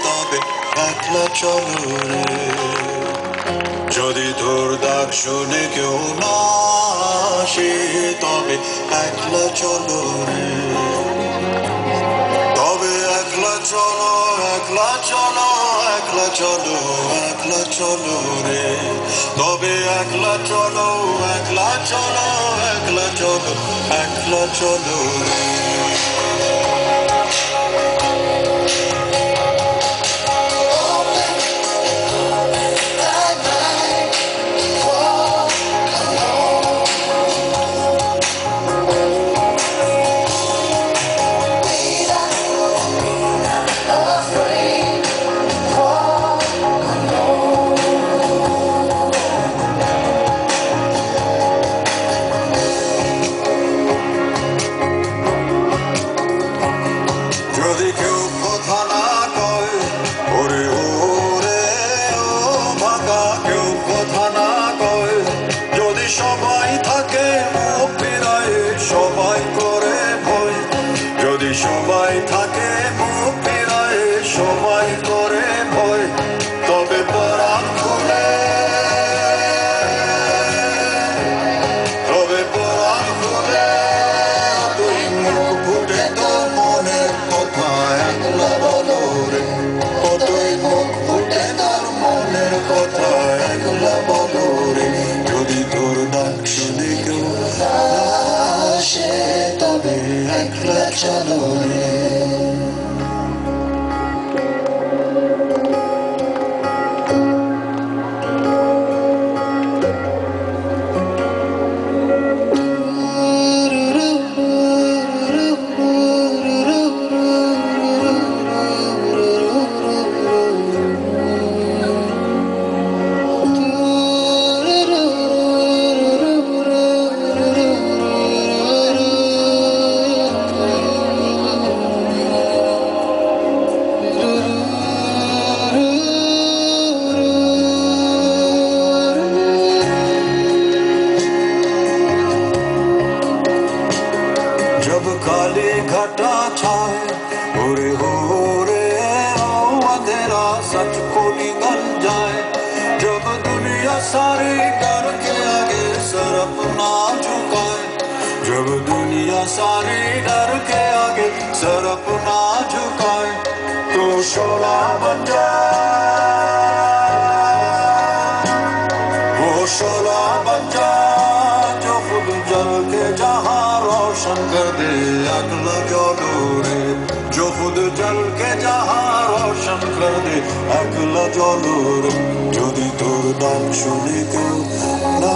তবে একলা চলো রে যদি তোর ডাক শুনে কেউ না আসে তবে একলা চলো রে তবে একলা চলো একলা চলো একলা চলো একলা চলো রে তবে একলা চলো একলা চলো একলা চলো একলা চলো রে যদি কেউ কথা না কয় ওরে ওরে ও ভাগা কেউ কথা না কয় যদি সবাই থাকে মুখ ফিরায় সবাই করে ভয় যদি সবাই থাকে মুখ ফিরায় সবাই করে ভয় তবে পরাণ খুলে তবে পরাণ খুলে তুই মুখ ফুটে তোর মনের কথা একলা বলো রে তুই মুখ ফুটে তোর মনের কথা একলা বলো রে যদি তোর ডাক শুনে কেউ আসে তবে একলা চলো রে जब काली घटा छाए ओरे हो रे ओ अंधेरा सच को निगल जाए जब दुनिया सारी डर के आगे सर अपना झुकाए जब दुनिया सारी डर के आगे सर अपना झुकाए तो शोला बन जाए वो शोला बन जाए जो खुद जल के जहां रोशन कर दे अगला चलो रे जो खुद जल के जहां रोशन कर दे अगला चलो रे যদি তোর ডাক শুনে কেউ না